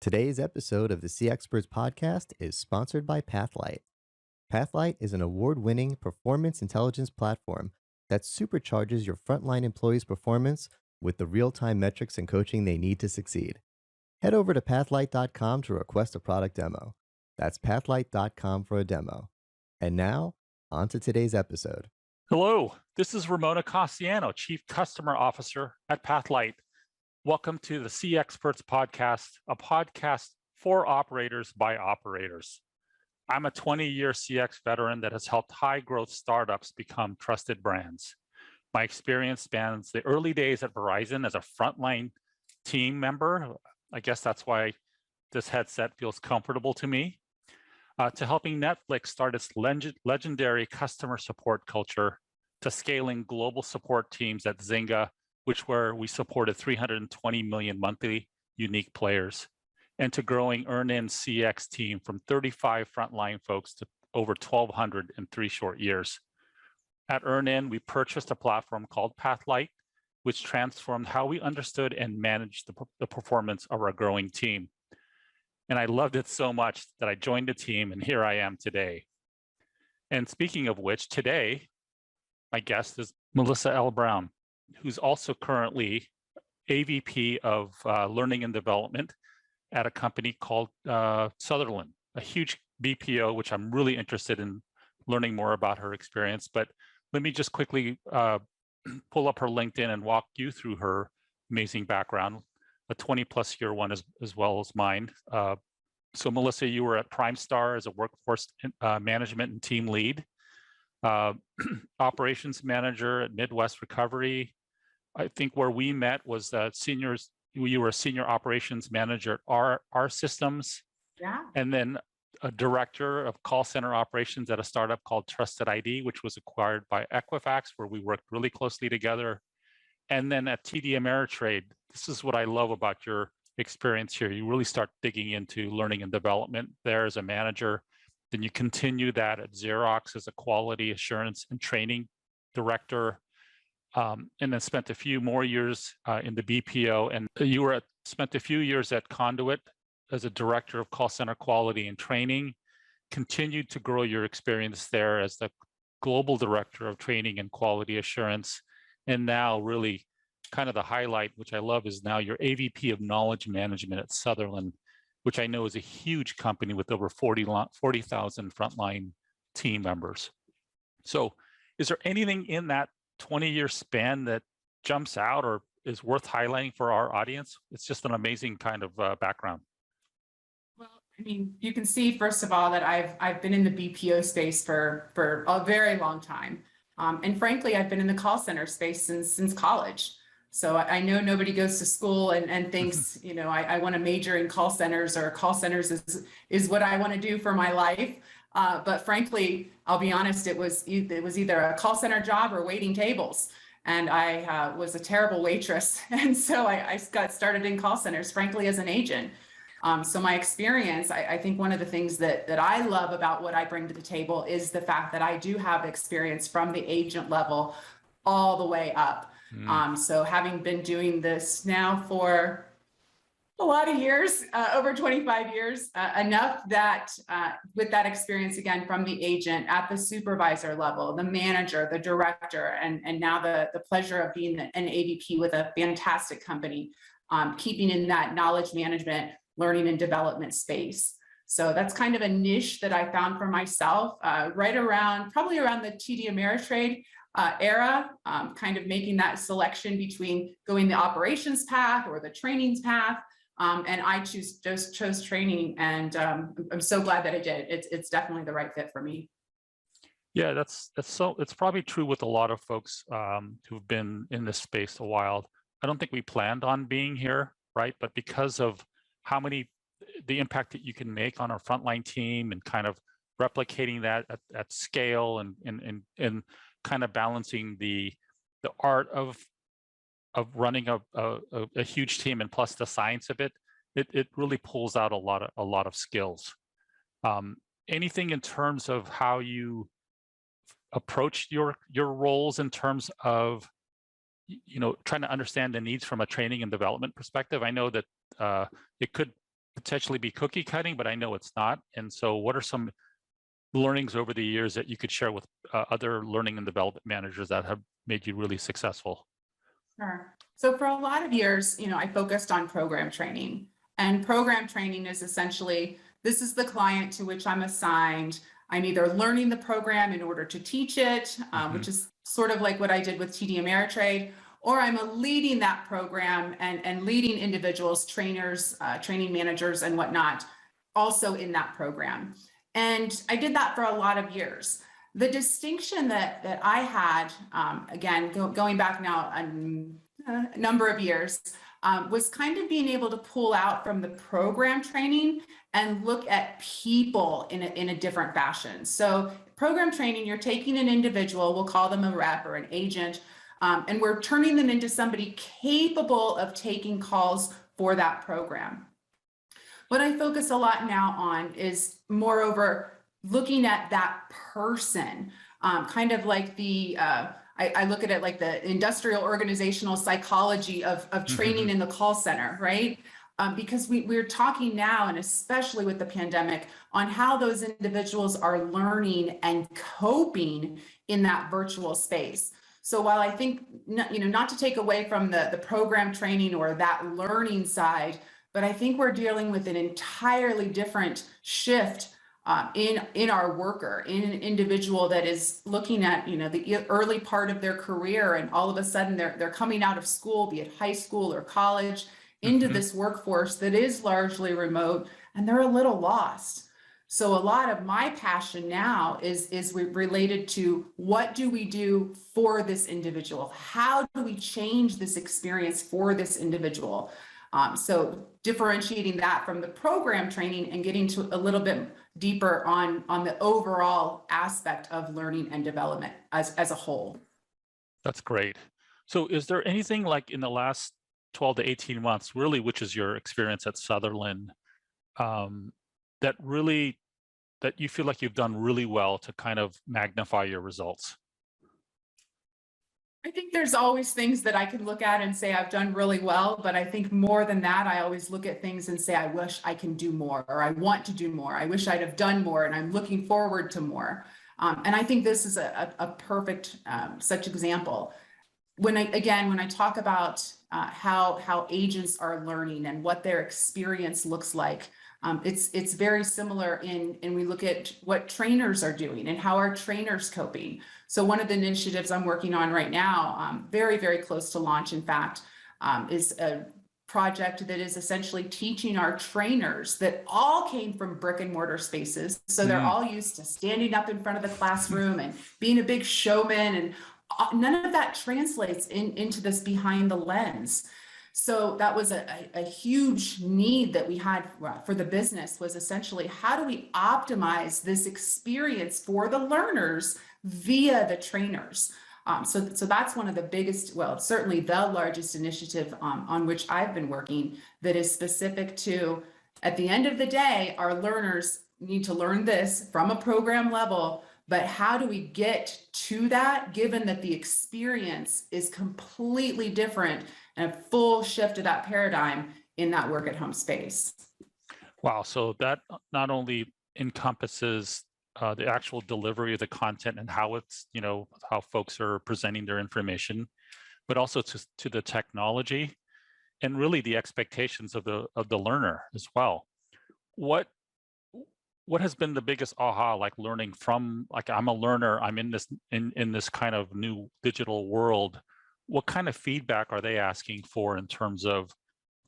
Today's episode of the CXperts podcast is sponsored by Pathlight. Pathlight is an award-winning performance intelligence platform that supercharges your frontline employees' performance with the real-time metrics and coaching they need to succeed. Head over to pathlight.com to request a product demo. That's pathlight.com for a demo. And now, on to today's episode. Hello, this is Ramon Icasiano, Chief Customer Officer at Pathlight. Welcome to the CXperts podcast, a podcast for operators by operators. I'm a 20-year CX veteran that has helped high-growth startups become trusted brands. My experience spans the early days at Verizon as a frontline team member. I guess that's why this headset feels comfortable to me, to helping Netflix start its legendary customer support culture, to scaling global support teams at Zynga, where we supported 320 million monthly unique players, and to growing EarnIn's CX team from 35 frontline folks to over 1,200 in 3 short years. At EarnIn, we purchased a platform called Pathlight, which transformed how we understood and managed the performance of our growing team. And I loved it so much that I joined the team, and here I am today. And speaking of which, today, my guest is Melissa L. Brown, who's also currently AVP of Learning and Development at a company called Sutherland, a huge BPO, which I'm really interested in learning more about her experience. But let me just quickly pull up her LinkedIn and walk you through her amazing background, a 20-plus year one as well as mine. So Melissa, you were at PrimeStar as a workforce management and team lead, operations manager at Midwest Recovery. I think where we met was you were a senior operations manager at our systems. Yeah. And then a director of call center operations at a startup called Trusted ID, which was acquired by Equifax, where we worked really closely together. And then at TD Ameritrade, this is what I love about your experience here. You really start digging into learning and development there as a manager. Then you continue that at Xerox as a quality assurance and training director. And then spent a few more years in the BPO, and you spent a few years at Conduent as a director of call center quality and training, continued to grow your experience there as the global director of training and quality assurance, and now really kind of the highlight, which I love, is now your AVP of Knowledge Management at Sutherland, which I know is a huge company with over 40,000 frontline team members. So is there anything in that 20-year span that jumps out or is worth highlighting for our audience? It's just an amazing kind of background. Well, I mean, you can see, first of all, that I've been in the BPO space for a very long time. And frankly, I've been in the call center space since college. So I know nobody goes to school and thinks, I want to major in call centers, or call centers is what I want to do for my life. But frankly, I'll be honest, it was either a call center job or waiting tables. And I was a terrible waitress. And so I got started in call centers, frankly, as an agent. So my experience, I think one of the things that I love about what I bring to the table is the fact that I do have experience from the agent level all the way up. So having been doing this now for a lot of years, over 25 years, enough that with that experience, again, from the agent at the supervisor level, the manager, the director, and now the pleasure of being an AVP with a fantastic company, keeping in that knowledge management, learning and development space. So that's kind of a niche that I found for myself probably around the TD Ameritrade era, kind of making that selection between going the operations path or the trainings path. And I chose training, and I'm so glad that I did. It's definitely the right fit for me. Yeah, it's probably true with a lot of folks who've been in this space a while. I don't think we planned on being here, right? But because of the impact that you can make on our frontline team and kind of replicating that at scale and kind of balancing the art of running a huge team and plus the science of it really pulls out a lot of skills. Anything in terms of how you approach your roles in terms of trying to understand the needs from a training and development perspective? I know that it could potentially be cookie cutting, but I know it's not. And so what are some learnings over the years that you could share with other learning and development managers that have made you really successful? Sure. So for a lot of years, I focused on program training, and program training is essentially, this is the client to which I'm assigned. I'm either learning the program in order to teach it, which is sort of like what I did with TD Ameritrade, or I'm leading that program and leading individuals, trainers, training managers and whatnot, also in that program. And I did that for a lot of years. The distinction that I had, again, going back now a number of years, was kind of being able to pull out from the program training and look at people in a different fashion. So program training, you're taking an individual, we'll call them a rep or an agent, and we're turning them into somebody capable of taking calls for that program. What I focus a lot now on is, moreover, looking at that person, kind of like I look at it like the industrial organizational psychology of training in the call center, right? Because we're talking now, and especially with the pandemic, on how those individuals are learning and coping in that virtual space. So while I think, not to take away from the program training or that learning side, but I think we're dealing with an entirely different shift in our worker, in an individual that is looking at, the early part of their career, and all of a sudden they're coming out of school, be it high school or college, into this workforce that is largely remote, and they're a little lost. So a lot of my passion now is related to, what do we do for this individual? How do we change this experience for this individual? So differentiating that from the program training and getting to a little bit deeper on the overall aspect of learning and development as a whole. That's great. So is there anything like in the last 12 to 18 months, really, which is your experience at Sutherland, that you feel like you've done really well to kind of magnify your results? I think there's always things that I can look at and say I've done really well, but I think more than that, I always look at things and say, I wish I can do more, or I want to do more. I wish I'd have done more, and I'm looking forward to more. And I think this is a perfect such example. When I talk about how agents are learning and what their experience looks like, it's very similar and we look at what trainers are doing and how are trainers coping. So one of the initiatives I'm working on right now, very, very close to launch, in fact, is a project that is essentially teaching our trainers that all came from brick and mortar spaces. So they're all used to standing up in front of the classroom and being a big showman, and none of that translates into this behind the lens. So that was a huge need that we had for the business, was essentially, how do we optimize this experience for the learners via the trainers? So that's one of the biggest, well, certainly the largest initiative on which I've been working, that is specific to, at the end of the day, our learners need to learn this from a program level, but how do we get to that, given that the experience is completely different and a full shift of that paradigm in that work at home space? Wow, so that not only encompasses the actual delivery of the content and how it's, how folks are presenting their information, but also to the technology and really the expectations of the learner as well. What has been the biggest aha, like learning from, like, I'm a learner, I'm in this kind of new digital world. What kind of feedback are they asking for in terms of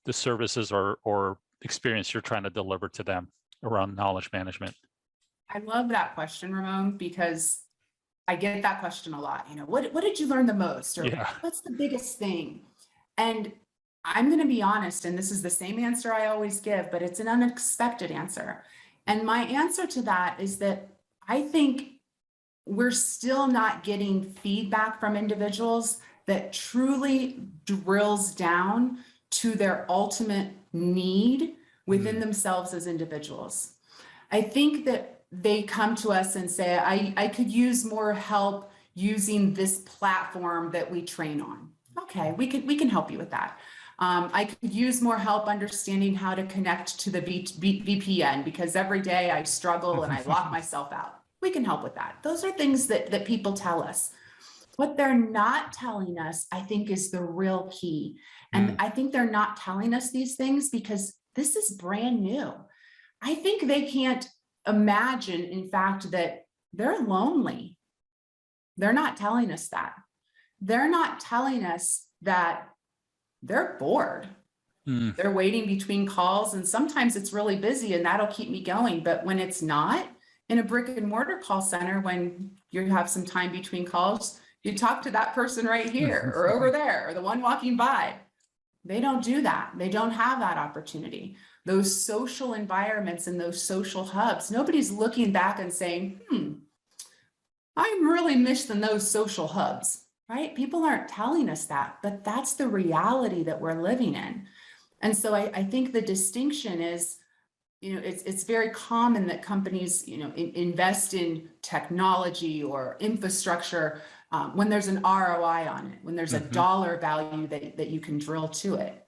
the services or experience you're trying to deliver to them around knowledge management? I love that question, Ramon, because I get that question a lot. What did you learn the most? Or what's the biggest thing? And I'm going to be honest, and this is the same answer I always give, but it's an unexpected answer. And my answer to that is that I think we're still not getting feedback from individuals that truly drills down to their ultimate need within themselves as individuals. I think that they come to us and say, I could use more help using this platform that we train on. Okay, we can help you with that. I could use more help understanding how to connect to the VPN because every day I struggle and I lock myself out. We can help with that. Those are things that people tell us. What they're not telling us, I think, is the real key. And I think they're not telling us these things because this is brand new. I think they can't imagine, in fact, that they're lonely. They're not telling us that. They're not telling us that they're bored. They're waiting between calls, and sometimes it's really busy and that'll keep me going. But when it's not in a brick and mortar call center, when you have some time between calls, you talk to that person right here or over there, or the one walking by. They don't do that. They don't have that opportunity. Those social environments and those social hubs, nobody's looking back and saying, I'm really missing those social hubs. Right? People aren't telling us that, but that's the reality that we're living in. And so I think the distinction is, it's very common that companies, invest in technology or infrastructure when there's an ROI on it, when there's a dollar value that you can drill to it.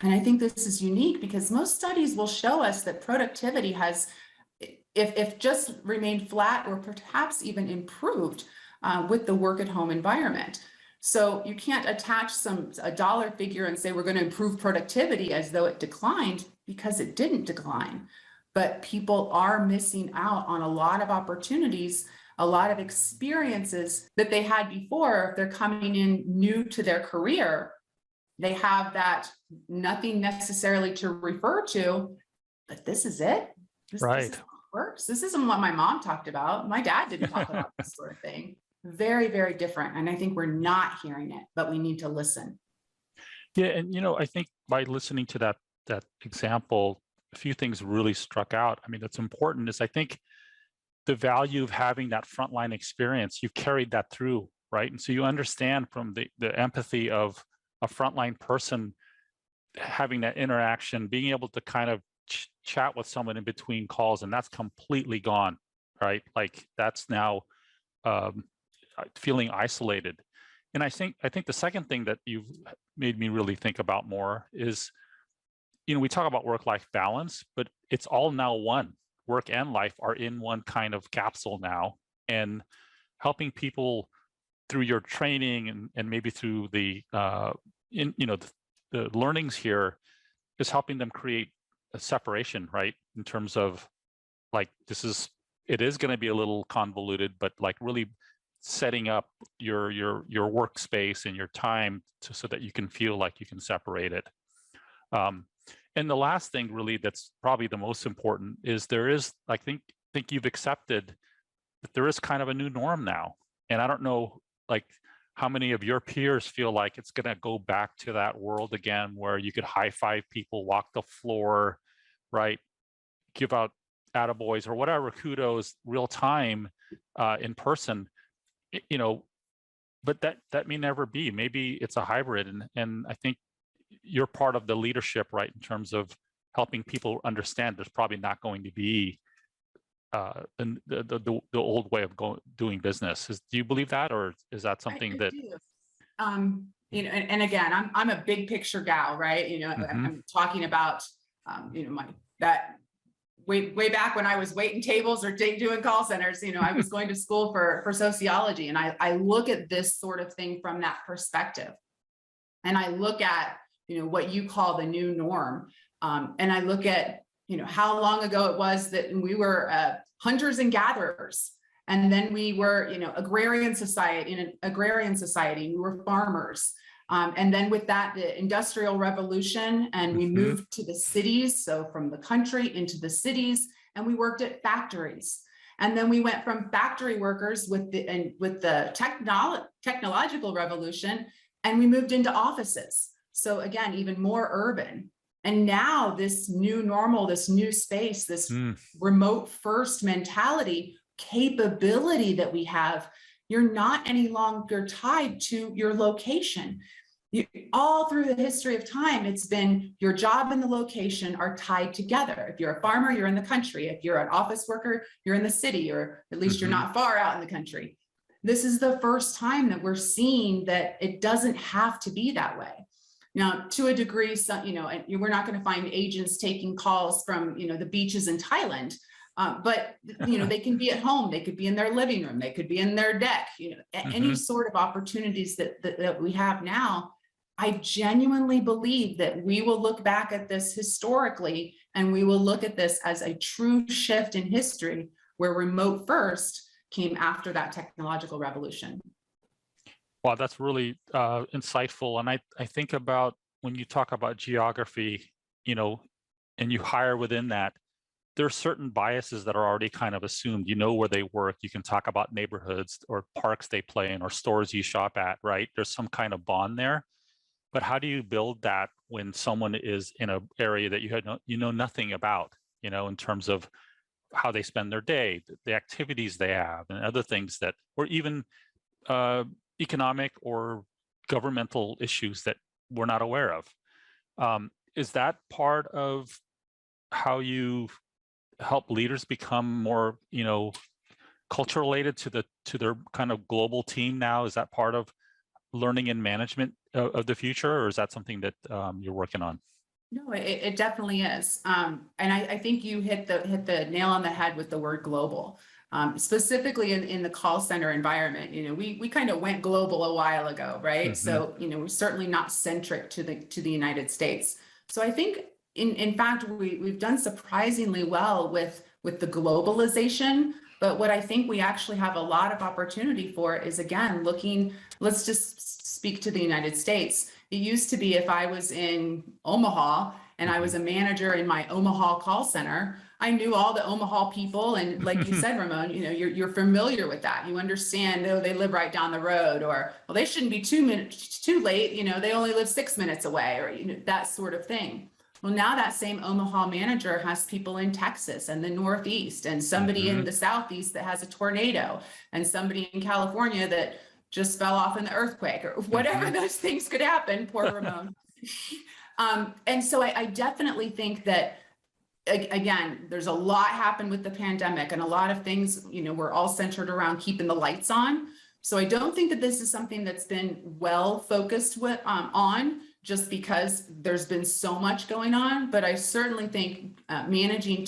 And I think this is unique because most studies will show us that productivity has, if just remained flat or perhaps even improved, with the work at home environment. So you can't attach a dollar figure and say we're going to improve productivity as though it declined, because it didn't decline. But people are missing out on a lot of opportunities, a lot of experiences that they had before. If they're coming in new to their career, they have that nothing necessarily to refer to, but this is it. This is how it works. This isn't what my mom talked about. My dad didn't talk about this sort of thing. Very, very different. And I think we're not hearing it, but we need to listen. Yeah. And, I think by listening to that example, a few things really struck out. I mean, that's important is I think the value of having that frontline experience, you've carried that through, right? And so you understand from the empathy of a frontline person having that interaction, being able to kind of chat with someone in between calls, and that's completely gone, right? Like that's now feeling isolated. And I think the second thing that you've made me really think about more is, we talk about work-life balance, but it's all now one. Work and life are in one kind of capsule now, and helping people through your training and maybe through the learnings here is helping them create a separation, right? In terms of like, it is going to be a little convoluted, but like really setting up your workspace and your time so that you can feel like you can separate it. And the last thing really that's probably the most important is there is, I think you've accepted that there is kind of a new norm now. And I don't know like how many of your peers feel like it's going to go back to that world again where you could high five people, walk the floor, right? Give out attaboys or whatever, kudos, real time in person, but that may never be. Maybe it's a hybrid. And I think you're part of the leadership, right? In terms of helping people understand there's probably not going to be the old way of doing business. Do you believe that, or is that something that? And again, I'm a big picture gal, right? I'm talking about, that way back when I was waiting tables or doing call centers. I was going to school for sociology, and I look at this sort of thing from that perspective, and I look at what you call the new norm, and I look at how long ago it was that we were hunters and gatherers, and then we were agrarian society. In an agrarian society, we were farmers, and then with that, the Industrial Revolution, and we moved to the cities. So from the country into the cities, and we worked at factories. And then we went from factory workers with the technological revolution, and we moved into offices. So again, even more urban. And now this new normal, this new space, this remote first mentality, capability that we have, you're not any longer tied to your location. All through the history of time, it's been your job and the location are tied together. If you're a farmer, you're in the country. If you're an office worker, you're in the city, or at least you're not far out in the country. This is the first time that we're seeing that it doesn't have to be that way. Now, to a degree, some, and we're not going to find agents taking calls from, the beaches in Thailand, but, they can be at home, they could be in their living room, they could be in their deck, any sort of opportunities that we have now. I genuinely believe that we will look back at this historically, and we will look at this as a true shift in history where remote first came after that technological revolution. Wow, that's really insightful. And I think about when you talk about geography, and you hire within that, there are certain biases that are already kind of assumed. You know where they work. You can talk about neighborhoods or parks they play in or stores you shop at, right? There's some kind of bond there. But how do you build that when someone is in an area that you know nothing about, in terms of how they spend their day, the activities they have, and other things that, or even economic or governmental issues that we're not aware of. Is that part of how you help leaders become more, culture related to their kind of global team now? Is that part of learning and management of the future, or is that something that you're working on? No, it definitely is. And I think you hit the nail on the head with the word global. Specifically in the call center environment, we kind of went global a while ago, right? So, we're certainly not centric to the United States. So I think in fact, we've done surprisingly well with the globalization. But what I think we actually have a lot of opportunity for is, again, let's just speak to the United States. It used to be if I was in Omaha and I was a manager in my Omaha call center, I knew all the Omaha people. And like you said, Ramon, you're familiar with that. You understand, they live right down the road, or, well, they shouldn't be 2 minutes too late. they only live 6 minutes away, or, that sort of thing. Well, now that same Omaha manager has people in Texas and the Northeast, and somebody in the Southeast that has a tornado, and somebody in California that just fell off in the earthquake, or whatever those things could happen. Poor Ramon. And so I definitely think that, again, there's a lot happened with the pandemic, and a lot of things, we're all centered around keeping the lights on. So I don't think that this is something that's been well focused on, just because there's been so much going on. But I certainly think managing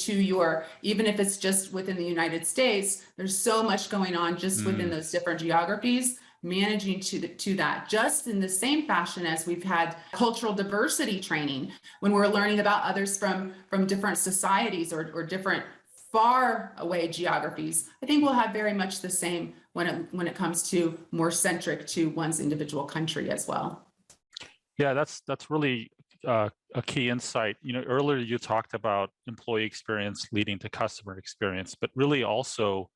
even if it's just within the United States, there's so much going on just within those different geographies, managing to that, just in the same fashion as we've had cultural diversity training when we're learning about others from different societies or different far away geographies. I think we'll have very much the same when it comes to more centric to one's individual country as well. Yeah, that's really a key insight. Earlier you talked about employee experience leading to customer experience, but really also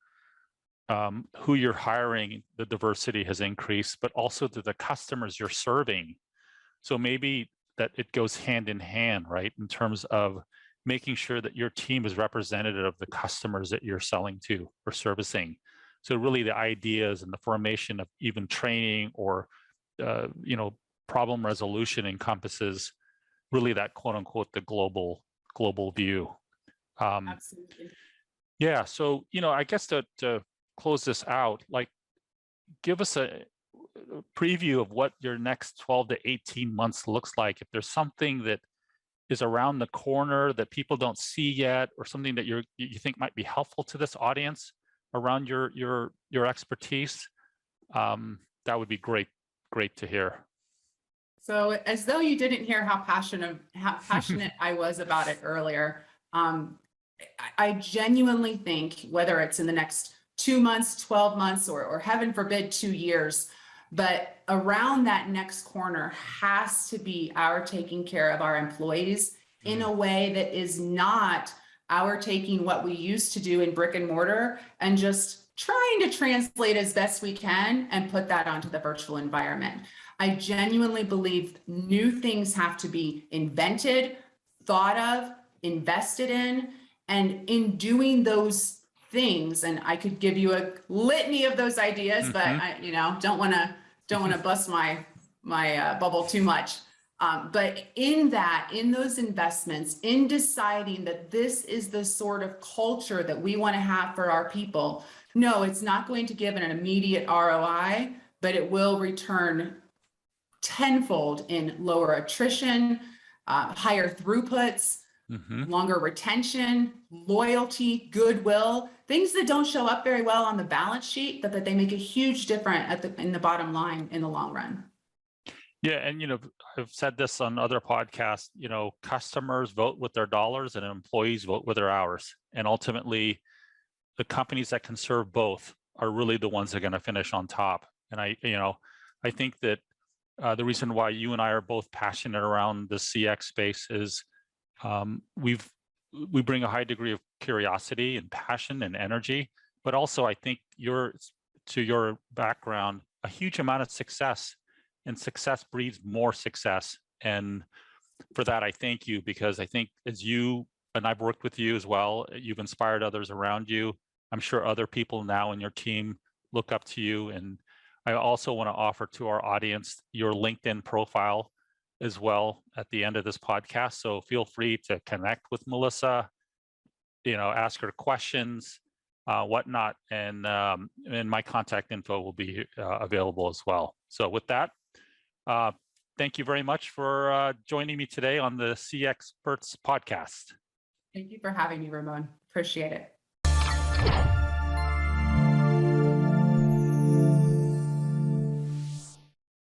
who you're hiring, the diversity has increased, but also to the customers you're serving. So maybe that it goes hand in hand, right? In terms of making sure that your team is representative of the customers that you're selling to or servicing. So really the ideas and the formation of even training or, problem resolution encompasses really that quote unquote the global view. Absolutely. Yeah. So, I guess to close this out, like, give us a preview of what your next 12 to 18 months looks like. If there's something that is around the corner that people don't see yet, or something that you think might be helpful to this audience around your expertise, that would be great to hear. So, as though you didn't hear how passionate I was about it earlier, I genuinely think, whether it's in the next 2 months, 12 months, or heaven forbid 2 years, but around that next corner has to be our taking care of our employees in a way that is not our taking what we used to do in brick and mortar and just trying to translate as best we can and put that onto the virtual environment. I genuinely believe new things have to be invented, thought of, invested in, and in doing those things. And I could give you a litany of those ideas, but I, don't want to bust my bubble too much. But in those investments, in deciding that this is the sort of culture that we want to have for our people, no, it's not going to give an immediate ROI, but it will return tenfold in lower attrition, higher throughputs, longer retention, loyalty, goodwill, things that don't show up very well on the balance sheet, but that they make a huge difference in the bottom line in the long run. Yeah, and I've said this on other podcasts, customers vote with their dollars and employees vote with their hours. And ultimately, the companies that can serve both are really the ones that are going to finish on top. And I think that the reason why you and I are both passionate around the CX space is we bring a high degree of curiosity and passion and energy, but also I think to your background, a huge amount of success, and success breeds more success. And for that, I thank you, because I think as you, and I've worked with you as well, you've inspired others around you. I'm sure other people now in your team look up to you. And I also want to offer to our audience your LinkedIn profile as well at the end of this podcast. So feel free to connect with Melissa, ask her questions, whatnot, and my contact info will be available as well. So with that, thank you very much for joining me today on the CXperts podcast. Thank you for having me, Ramon. Appreciate it.